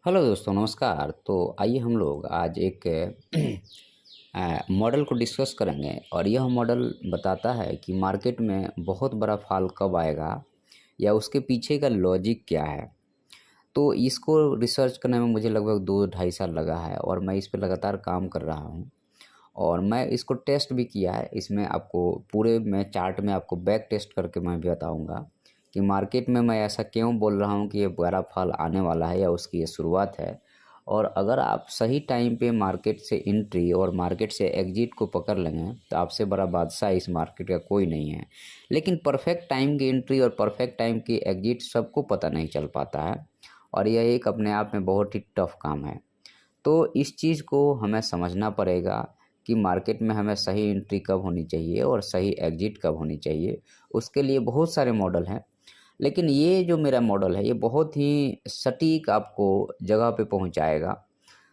Hello दोस्तों, नमस्कार। तो आइए हम लोग आज एक मॉडल को डिस्कस करेंगे और यह मॉडल बताता है कि मार्केट में बहुत बड़ा फॉल कब आएगा या उसके पीछे का लॉजिक क्या है। तो इसको रिसर्च करने में मुझे लगभग 2 ढाई साल लगा है और मैं इस पे लगातार काम कर रहा हूँ और मैं इसको टेस्ट भी किया है। इसमें आपको पूरे मैं चार्ट में आपको बैक टेस्ट करके मैं भी बताऊँगा कि मार्केट में मैं ऐसा क्यों बोल रहा हूँ कि ये बड़ा फॉल आने वाला है या उसकी ये शुरुआत है। और अगर आप सही टाइम पे मार्केट से एंट्री और मार्केट से एग्जिट को पकड़ लेंगे तो आपसे बड़ा बादशाह इस मार्केट का कोई नहीं है। लेकिन परफेक्ट टाइम की एंट्री और परफेक्ट टाइम की एग्जिट सबको पता नहीं चल पाता है और यह एक अपने आप में बहुत ही टफ काम है। तो इस चीज़ को हमें समझना पड़ेगा कि मार्केट में हमें सही एंट्री कब होनी चाहिए और सही एग्जिट कब होनी चाहिए। उसके लिए बहुत सारे मॉडल हैं, लेकिन ये जो मेरा मॉडल है ये बहुत ही सटीक आपको जगह पे पहुंचाएगा।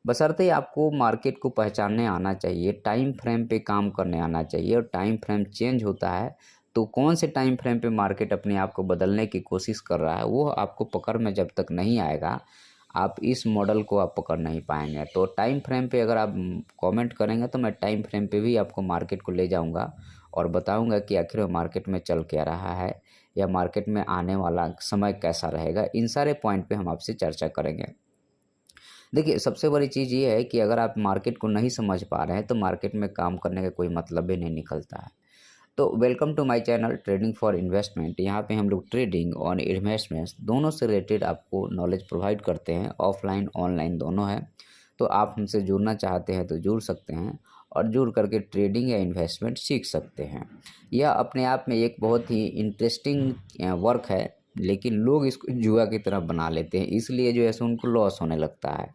बशर्ते आपको मार्केट को पहचानने आना चाहिए, टाइम फ्रेम पे काम करने आना चाहिए। और टाइम फ्रेम चेंज होता है तो कौन से टाइम फ्रेम पे मार्केट अपने आप को बदलने की कोशिश कर रहा है वो आपको पकड़ में जब तक नहीं आएगा, आप इस मॉडल को आप पकड़ नहीं पाएंगे। तो टाइम फ्रेम पे अगर आप कमेंट करेंगे तो मैं टाइम फ्रेम पे भी आपको मार्केट को ले जाऊंगा और बताऊंगा कि आखिर मार्केट में चल क्या रहा है या मार्केट में आने वाला समय कैसा रहेगा। इन सारे पॉइंट पे हम आपसे चर्चा करेंगे। देखिए, सबसे बड़ी चीज़ ये है कि अगर आप मार्केट को नहीं समझ पा रहे हैं तो मार्केट में काम करने का कोई मतलब ही नहीं निकलता है। तो welcome to my channel trading for investment. यहाँ पे हम लोग ट्रेडिंग और इन्वेस्टमेंट्स दोनों से रिलेटेड आपको नॉलेज प्रोवाइड करते हैं, ऑफलाइन ऑनलाइन दोनों है। तो आप हमसे जुड़ना चाहते हैं तो जुड़ सकते हैं और जुड़ करके ट्रेडिंग या इन्वेस्टमेंट सीख सकते हैं। यह अपने आप में एक बहुत ही इंटरेस्टिंग वर्क है, लेकिन लोग इसको जुआ की तरह बना लेते हैं, इसलिए जो है सो उनको लॉस होने लगता है।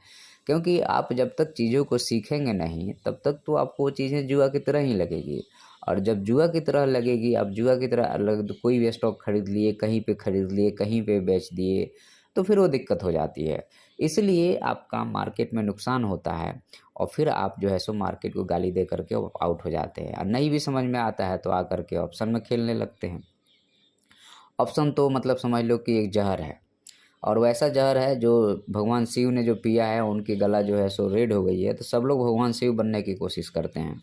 क्योंकि आप जब तक चीज़ों को सीखेंगे नहीं तब तक तो आपको वो चीज़ें जुआ की तरह ही लगेगी। और जब जुआ की तरह लगेगी, आप जुआ की तरह अलग तो कोई भी स्टॉक खरीद लिए, कहीं पे खरीद लिए, कहीं पे बेच दिए, तो फिर वो दिक्कत हो जाती है। इसलिए आपका मार्केट में नुकसान होता है और फिर आप जो है सो मार्केट को गाली दे करके आउट हो जाते हैं और नहीं भी समझ में आता है तो आकर के ऑप्शन में खेलने लगते हैं। ऑप्शन तो मतलब समझ लो कि एक जहर है और वैसा जहर है जो भगवान शिव ने जो पिया है उनकी गला जो है सो रेड हो गई है। तो सब लोग भगवान शिव बनने की कोशिश करते हैं।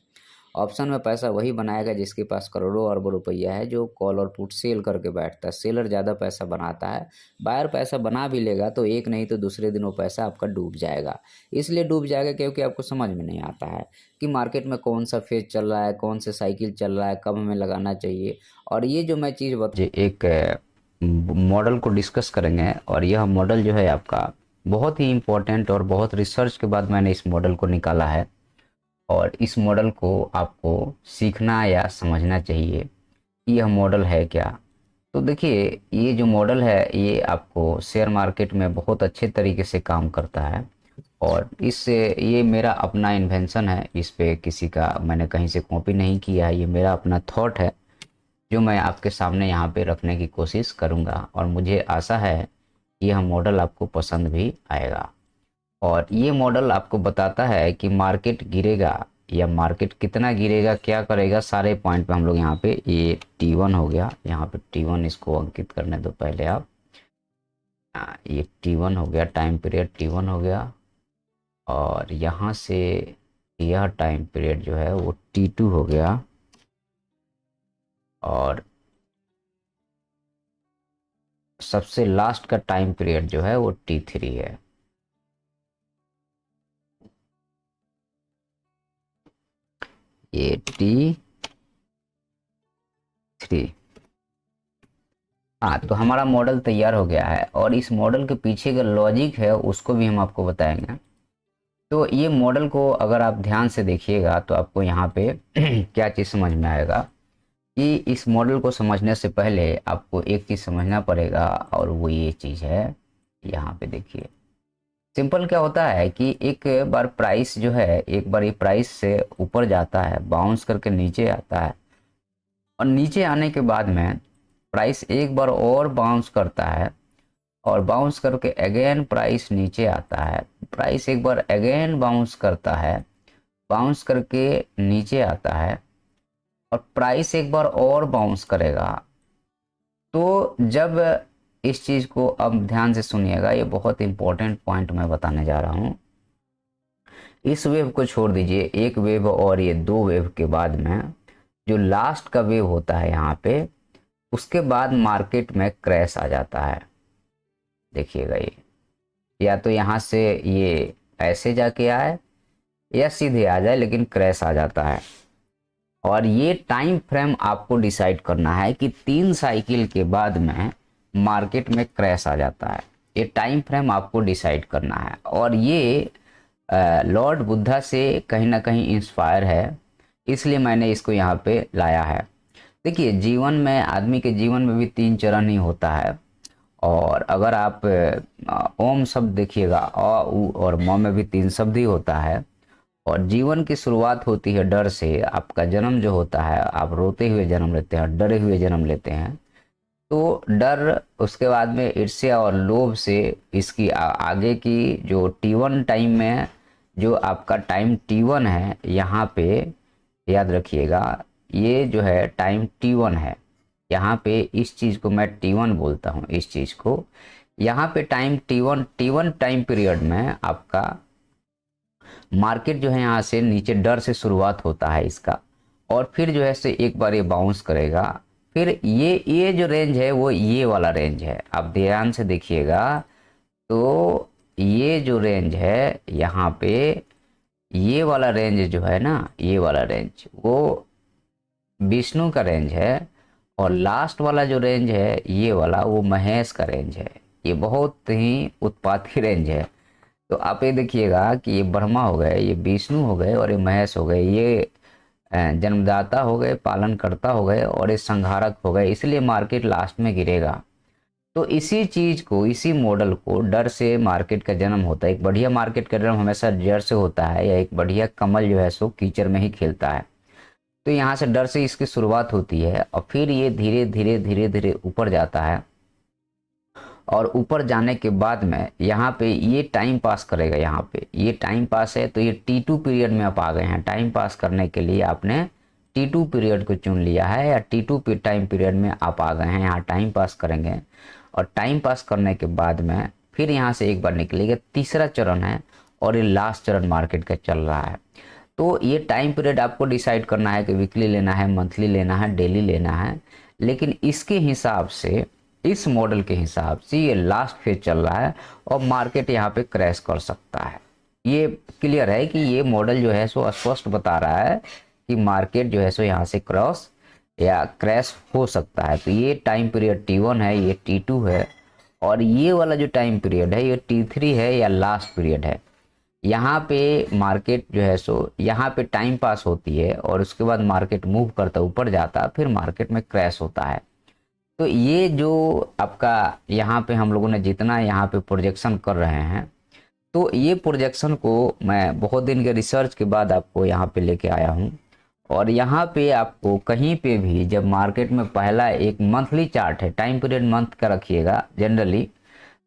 ऑप्शन में पैसा वही बनाएगा जिसके पास करोड़ों अरबों रुपया है, जो कॉल और पुट सेल करके बैठता है। सेलर ज़्यादा पैसा बनाता है, बायर पैसा बना भी लेगा तो एक नहीं तो दूसरे दिन वो पैसा आपका डूब जाएगा। इसलिए डूब जाएगा क्योंकि आपको समझ में नहीं आता है कि मार्केट में कौन सा फेज चल रहा है, कौन से साइकिल चल रहा है, कब हमें लगाना चाहिए। और ये जो मैं चीज़ एक मॉडल को डिस्कस करेंगे और यह मॉडल जो है आपका बहुत ही इम्पोर्टेंट और बहुत रिसर्च के बाद मैंने इस मॉडल को निकाला है और इस मॉडल को आपको सीखना या समझना चाहिए कि यह मॉडल है क्या। तो देखिए, ये जो मॉडल है ये आपको शेयर मार्केट में बहुत अच्छे तरीके से काम करता है और इससे ये मेरा अपना इन्वेंशन है। इस पे किसी का मैंने कहीं से कॉपी नहीं किया है, ये मेरा अपना थॉट है जो मैं आपके सामने यहाँ पे रखने की कोशिश करूँगा और मुझे आशा है कि यह मॉडल आपको पसंद भी आएगा। और ये मॉडल आपको बताता है कि मार्केट गिरेगा या मार्केट कितना गिरेगा, क्या करेगा, सारे पॉइंट पे हम लोग यहाँ पे ये T1 हो गया, यहाँ पे T1 इसको अंकित करने दो पहले आप। ये T1 हो गया, टाइम पीरियड T1 हो गया और यहाँ से यह टाइम पीरियड जो है वो T2 हो गया और सबसे लास्ट का टाइम पीरियड जो है वो T3 है। ये T3। हाँ, तो हमारा मॉडल तैयार हो गया है और इस मॉडल के पीछे का लॉजिक है उसको भी हम आपको बताएंगे। तो ये मॉडल को अगर आप ध्यान से देखिएगा तो आपको यहाँ पे क्या चीज़ समझ में आएगा कि इस मॉडल को समझने से पहले आपको एक चीज़ समझना पड़ेगा और वो ये चीज़ है। यहाँ पे देखिए, सिंपल क्या होता है कि एक बार प्राइस जो है, एक बार ये प्राइस से ऊपर जाता है, बाउंस करके नीचे आता है और नीचे आने के बाद में प्राइस एक बार और बाउंस करता है और बाउंस करके अगेन प्राइस नीचे आता है, प्राइस एक बार अगेन बाउंस करता है, बाउंस करके नीचे आता है और प्राइस एक बार और बाउंस करेगा। तो जब इस चीज़ को अब ध्यान से सुनिएगा, ये बहुत इंपॉर्टेंट पॉइंट मैं बताने जा रहा हूँ। इस वेव को छोड़ दीजिए, एक वेव और ये दो वेव के बाद में जो लास्ट का वेव होता है यहाँ पे, उसके बाद मार्केट में क्रैश आ जाता है। देखिएगा ये, या तो यहाँ से ये ऐसे जाके आए या सीधे आ जाए, लेकिन क्रैश आ जाता है। और ये टाइम फ्रेम आपको डिसाइड करना है कि 3 साइकिल के बाद में मार्केट में क्रैश आ जाता है। ये टाइम फ्रेम आपको डिसाइड करना है, और ये लॉर्ड बुद्धा से कहीं ना कहीं इंस्पायर है, इसलिए मैंने इसको यहाँ पे लाया है। देखिए, जीवन में, आदमी के जीवन में भी 3 चरण ही होता है। और अगर आप ओम शब्द देखिएगा, अ उ और म में भी 3 शब्द ही होता है। और जीवन की शुरुआत होती है डर से। आपका जन्म जो होता है, आप रोते हुए जन्म लेते हैं, डरे हुए जन्म लेते हैं। तो डर, उसके बाद में ईर्ष्या और लोभ से इसकी आगे की जो T1 टाइम में, जो आपका टाइम T1 है, यहाँ पे याद रखिएगा, ये जो है टाइम T1 है। यहाँ पे इस चीज़ को मैं T1 बोलता हूँ, इस चीज़ को। यहाँ पे टाइम T1 टाइम पीरियड में आपका मार्केट जो है यहाँ से नीचे डर से शुरुआत होता है इसका, और फिर जो है से एक बार ये बाउंस करेगा। फिर ये जो रेंज है वो ये वाला रेंज है, आप ध्यान से देखिएगा। तो ये जो रेंज है यहाँ पे, ये वाला रेंज जो है ना, ये वाला रेंज वो विष्णु का रेंज है। और लास्ट वाला जो रेंज है ये वाला, वो महेश का रेंज है। ये बहुत ही उत्पाती रेंज है। तो आप ये देखिएगा कि ये ब्रह्मा हो गए, ये विष्णु हो गए, और ये महेश हो गए। ये जन्मदाता हो गए, पालनकर्ता हो गए, और ये संहारक हो गए। इसलिए मार्केट लास्ट में गिरेगा। तो इसी चीज को, इसी मॉडल को, डर से मार्केट का जन्म होता है। एक बढ़िया मार्केट का जन्म हमेशा डर से होता है, या एक बढ़िया कमल जो है सो कीचड़ में ही खिलता है। तो यहाँ से डर से इसकी शुरुआत होती है, और फिर ये धीरे धीरे धीरे धीरे ऊपर जाता है। और ऊपर जाने के बाद में यहाँ पे ये टाइम पास करेगा। यहाँ पे ये टाइम पास है, तो ये T2 पीरियड में आप आ गए हैं। टाइम पास करने के लिए आपने T2 पीरियड को चुन लिया है, या T2 टाइम पीरियड में आप आ गए हैं। यहाँ टाइम पास करेंगे, और टाइम पास करने के बाद में फिर यहाँ से एक बार निकलेगा। तीसरा चरण है, और ये लास्ट चरण मार्केट का चल रहा है। तो ये टाइम पीरियड आपको डिसाइड करना है कि वीकली लेना है, मंथली लेना है, डेली लेना है। लेकिन इसके हिसाब से, इस मॉडल के हिसाब से ये लास्ट फेज चल रहा है, और मार्केट यहाँ पे क्रैश कर सकता है। ये क्लियर है कि ये मॉडल जो है सो स्पष्ट बता रहा है कि मार्केट जो है सो यहाँ से क्रॉस या क्रैश हो सकता है। तो ये टाइम पीरियड T1 है, ये T2 है, और ये वाला जो टाइम पीरियड है ये T3 है, या लास्ट पीरियड है। यहाँ पे मार्केट जो है सो, यहाँ पे टाइम पास होती है, और उसके बाद मार्केट मूव करता ऊपर जाता, फिर मार्केट में क्रैश होता है। तो ये जो आपका यहाँ पे हम लोगों ने जितना यहाँ पे प्रोजेक्शन कर रहे हैं, तो ये प्रोजेक्शन को मैं बहुत दिन के रिसर्च के बाद आपको यहाँ पे लेके आया हूँ। और यहाँ पे आपको कहीं पे भी, जब मार्केट में पहला एक मंथली चार्ट है, टाइम पीरियड मंथ का रखिएगा जनरली,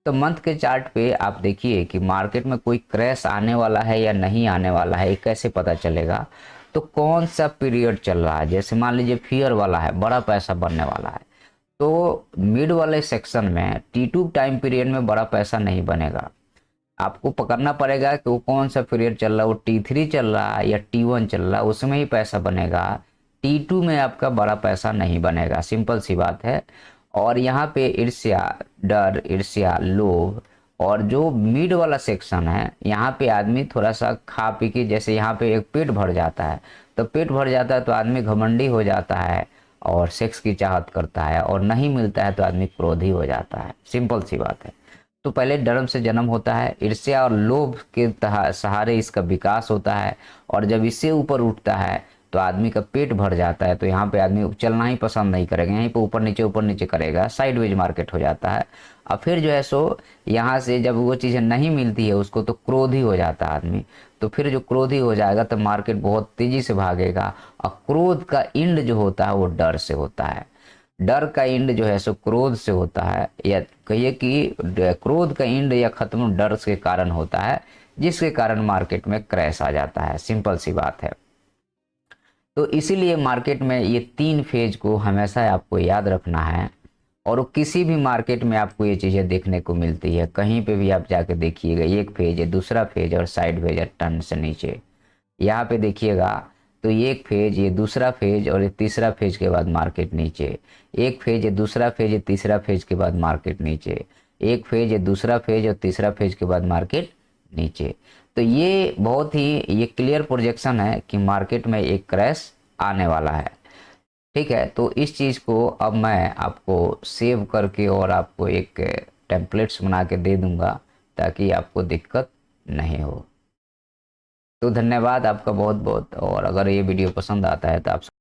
तो मंथ के चार्ट पे आप देखिए कि मार्केट में कोई क्रैश आने वाला है या नहीं आने वाला है, ये कैसे पता चलेगा। तो कौन सा पीरियड चल रहा है, जैसे मान लीजिए फियर वाला है, बड़ा पैसा बनने वाला है, तो मिड वाले सेक्शन में T2 टाइम पीरियड में बड़ा पैसा नहीं बनेगा। आपको पकड़ना पड़ेगा कि वो कौन सा पीरियड चल रहा है, वो T3 चल रहा है या T1 चल रहा है, उसमें ही पैसा बनेगा। T2 में आपका बड़ा पैसा नहीं बनेगा, सिंपल सी बात है। और यहाँ पे ईर्ष्या, डर, ईर्ष्या, लोभ, और जो मिड वाला सेक्शन है, यहाँ पे आदमी थोड़ा सा खा पी के, जैसे यहाँ पे एक पेट भर जाता है, तो पेट भर जाता है तो आदमी घमंडी हो जाता है, और सेक्स की चाहत करता है, और नहीं मिलता है तो आदमी क्रोधी हो जाता है। सिंपल सी बात है। तो पहले डर से जन्म होता है, ईर्ष्या और लोभ के सहारे इसका विकास होता है, और जब इससे ऊपर उठता है तो आदमी का पेट भर जाता है, तो यहाँ पे आदमी चलना ही पसंद नहीं करेगा, यहीं पे ऊपर नीचे करेगा, साइडवेज मार्केट हो जाता है। और फिर जो है सो यहाँ से जब वो चीज़ें नहीं मिलती है उसको, तो क्रोधी हो जाता है आदमी। तो फिर जो क्रोधी हो जाएगा तो मार्केट बहुत तेज़ी से भागेगा। और क्रोध का इंड जो होता है वो डर से होता है। डर का इंड जो है सो क्रोध से होता है, या कहिए कि क्रोध का इंड या खत्म डर के कारण होता है, जिसके कारण मार्केट में क्रैश आ जाता है। सिंपल सी बात है। तो इसीलिए मार्केट में ये 3 फेज को हमेशा आपको याद रखना है। और किसी भी मार्केट में आपको ये चीज़ें देखने को मिलती है, कहीं पे भी आप जाके देखिएगा, एक फेज है, दूसरा फेज और साइड फेज है टर्न से नीचे। यहाँ पे देखिएगा तो ये एक फेज, ये दूसरा फेज और ये तीसरा फेज के बाद मार्केट नीचे, एक फेज है, दूसरा फेज है, तीसरा फेज के बाद मार्केट नीचे, एक फेज है, दूसरा फेज और तीसरा फेज के बाद मार्केट नीचे। तो ये बहुत ही ये क्लियर प्रोजेक्शन है कि मार्केट में एक क्रैश आने वाला है। ठीक है, तो इस चीज़ को अब मैं आपको सेव करके और आपको एक टेम्पलेट्स बना के दे दूंगा ताकि आपको दिक्कत नहीं हो। तो धन्यवाद आपका बहुत बहुत, और अगर ये वीडियो पसंद आता है तो आप